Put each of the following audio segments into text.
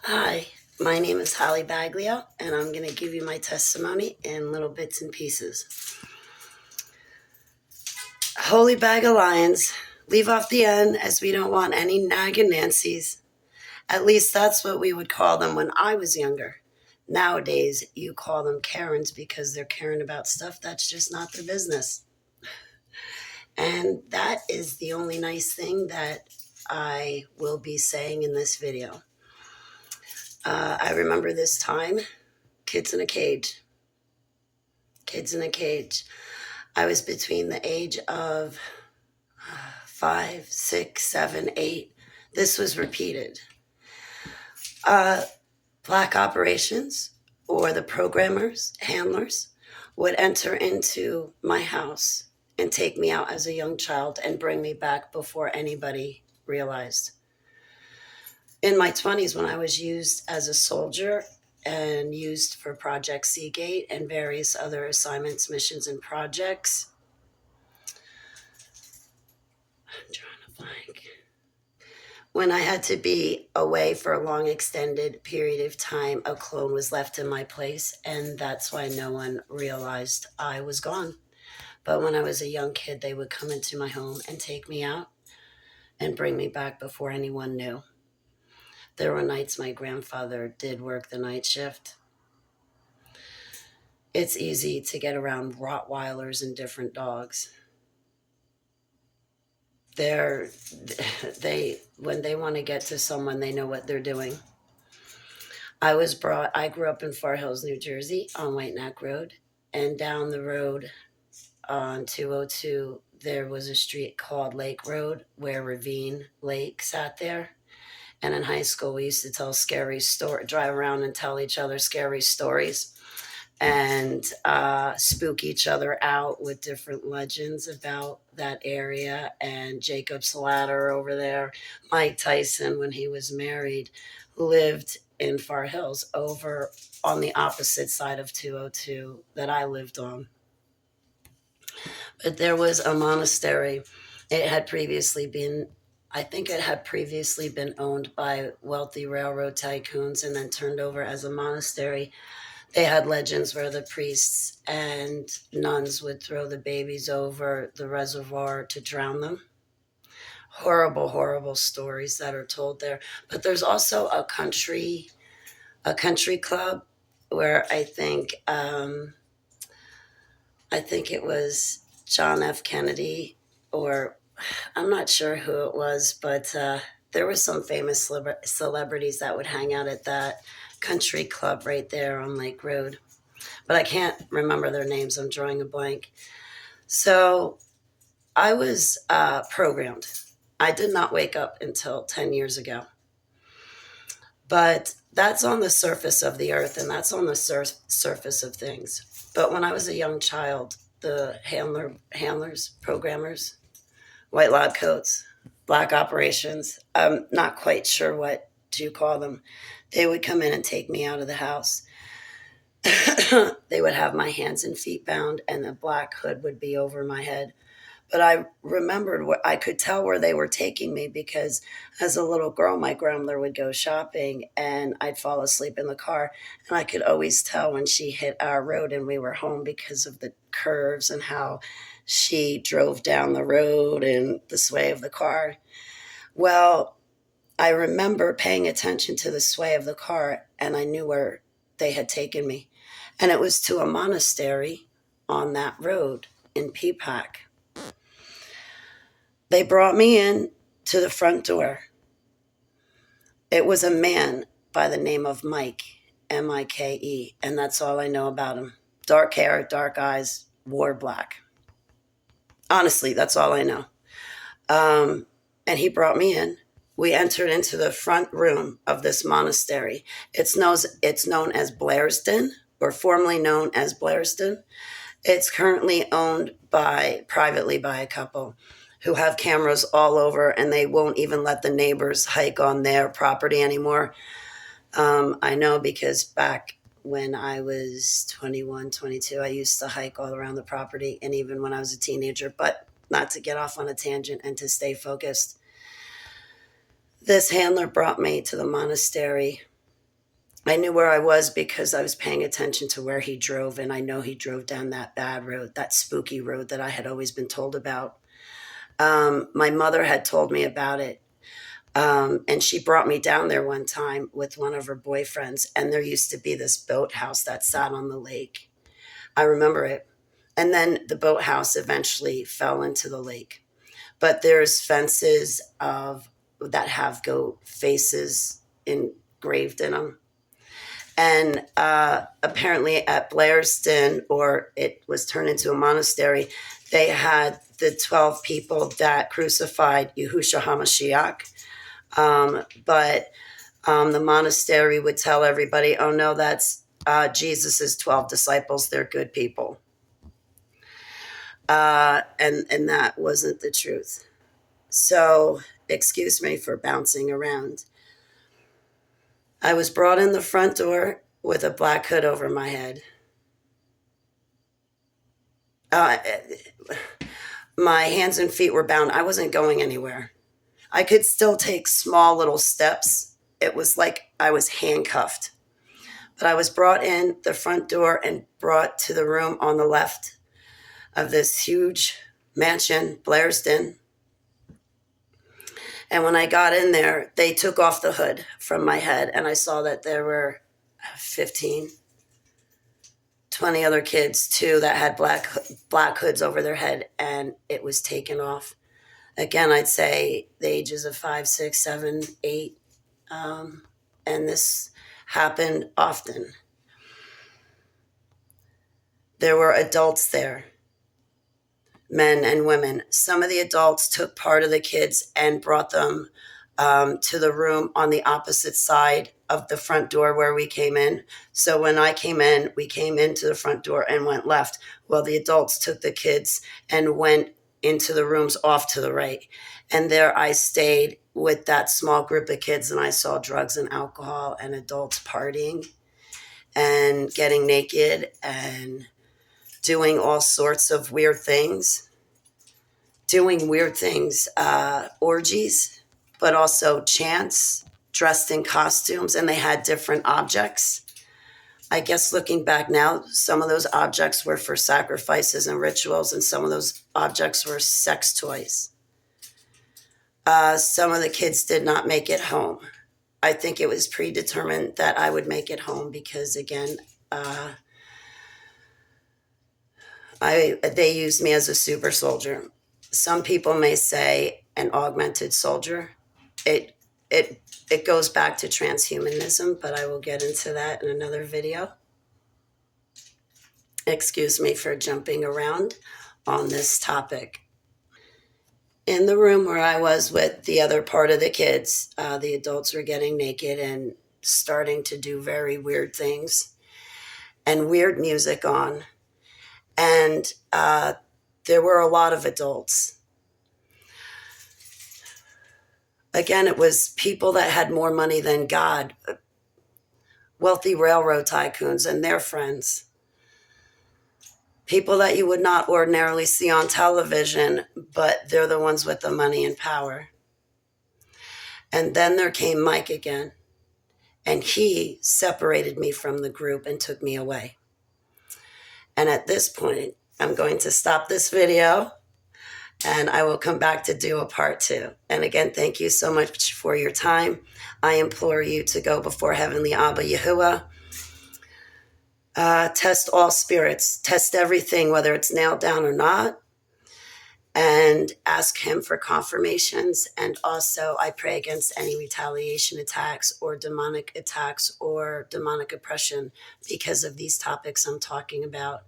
Hi, my name is Holly Baglio, and I'm going to give you my testimony in little bits and pieces. Holy bag of lions, leave off the N as we don't want any nagging Nancy's. At least that's what we would call them when I was younger. Nowadays, you call them Karens because they're caring about stuff that's just not their business. And that is the only nice thing that I will be saying in this video. I remember this time, kids in a cage. Kids in a cage. I was between the age of 5, 6, 7, 8. This was repeated. Black operations or the programmers, handlers, would enter into my house and take me out as a young child and bring me back before anybody realized. In my 20s, when I was used as a soldier and used for Project Seagate and various other assignments, missions, and projects, I'm drawing a blank. When I had to be away for a long extended period of time, a clone was left in my place, and that's why no one realized I was gone. But when I was a young kid, they would come into my home and take me out and bring me back before anyone knew. There were nights my grandfather did work the night shift. It's easy to get around Rottweilers and different dogs. When they want to get to someone, they know what they're doing. I grew up in Far Hills, New Jersey on White Neck Road, and down the road on 202, there was a street called Lake Road where Ravine Lake sat there. And in high school, we used to tell drive around and tell each other scary stories and spook each other out with different legends about that area. And Jacob's Ladder over there, Mike Tyson, when he was married, lived in Far Hills over on the opposite side of 202 that I lived on. But there was a monastery. I think it had previously been owned by wealthy railroad tycoons and then turned over as a monastery. They had legends where the priests and nuns would throw the babies over the reservoir to drown them. Horrible, horrible stories that are told there. But there's also a country club where I think it was John F. Kennedy, or I'm not sure who it was, but there were some famous celebrities that would hang out at that country club right there on Lake Road. But I can't remember their names. I'm drawing a blank. So I was programmed. I did not wake up until 10 years ago. But that's on the surface of the earth, and that's on the surface of things. But when I was a young child, the handlers, programmers, white lab coats, black operations, I'm not quite sure what to call them. They would come in and take me out of the house. They would have my hands and feet bound, and the black hood would be over my head. But I remembered I could tell where they were taking me because as a little girl, my grandmother would go shopping and I'd fall asleep in the car. And I could always tell when she hit our road and we were home because of the curves and how she drove down the road and the sway of the car. Well, I remember paying attention to the sway of the car and I knew where they had taken me. And it was to a monastery on that road in Peapack. They brought me in to the front door. It was a man by the name of Mike, Mike, and that's all I know about him. Dark hair, dark eyes, wore black. Honestly, that's all I know. And he brought me in. We entered into the front room of this monastery. It's known as Blairsden, or formerly known as Blairsden. It's currently owned privately by a couple who have cameras all over, and they won't even let the neighbors hike on their property anymore. I know because back when I was 21, 22, I used to hike all around the property, and even when I was a teenager, but not to get off on a tangent and to stay focused. This handler brought me to the monastery. I knew where I was because I was paying attention to where he drove, and I know he drove down that bad road, that spooky road that I had always been told about. My mother had told me about it, and she brought me down there one time with one of her boyfriends, and there used to be this boathouse that sat on the lake. I remember it. And then the boathouse eventually fell into the lake. But there's fences of that have goat faces engraved in them. And apparently at Blairston, or it was turned into a monastery, they had the 12 people that crucified Yahushua HaMashiach. But the monastery would tell everybody, oh no, that's Jesus's 12 disciples. They're good people. And that wasn't the truth. So excuse me for bouncing around. I was brought in the front door with a black hood over my head. Uh, my hands and feet were bound. I wasn't going anywhere. I could still take small little steps. It was like I was handcuffed. But I was brought in the front door and brought to the room on the left of this huge mansion, Blairston. And when I got in there, they took off the hood from my head, and I saw that there were 15, 20 other kids too that had black hoods over their head, and it was taken off. Again, I'd say the ages of 5, 6, 7, 8, and this happened often. There were adults there, men and women. Some of the adults took part of the kids and brought them to the room on the opposite side of the front door where we came in. So when I came in, we came into the front door and went left. Well, the adults took the kids and went into the rooms off to the right. And there I stayed with that small group of kids, and I saw drugs and alcohol and adults partying and getting naked and doing all sorts of weird things. Orgies, but also chants, dressed in costumes, and they had different objects. I guess looking back now, some of those objects were for sacrifices and rituals, and some of those objects were sex toys. Some of the kids did not make it home. I think it was predetermined that I would make it home because, again, they used me as a super soldier. Some people may say an augmented soldier. It goes back to transhumanism, but I will get into that in another video. Excuse me for jumping around on this topic. In the room where I was with the other part of the kids, the adults were getting naked and starting to do very weird things and weird music on. And there were a lot of adults. Again, it was people that had more money than God, wealthy railroad tycoons and their friends, people that you would not ordinarily see on television, but they're the ones with the money and power. And then there came Mike again, and he separated me from the group and took me away. And at this point, I'm going to stop this video, and I will come back to do a part 2. And again, thank you so much for your time. I implore you to go before Heavenly Abba Yahuwah. Test all spirits. Test everything, whether it's nailed down or not. And ask him for confirmations. And also, I pray against any retaliation attacks or demonic oppression because of these topics I'm talking about.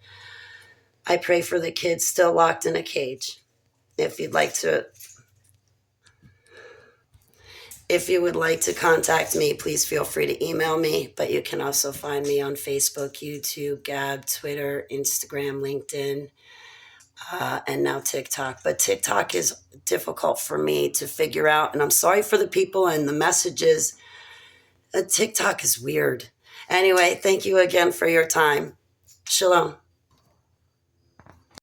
I pray for the kids still locked in a cage. If you would like to contact me, please feel free to email me, but you can also find me on Facebook, YouTube, Gab, Twitter, Instagram, LinkedIn, and now TikTok. But TikTok is difficult for me to figure out, and I'm sorry for the people and the messages. TikTok is weird. Anyway, thank you again for your time. Shalom.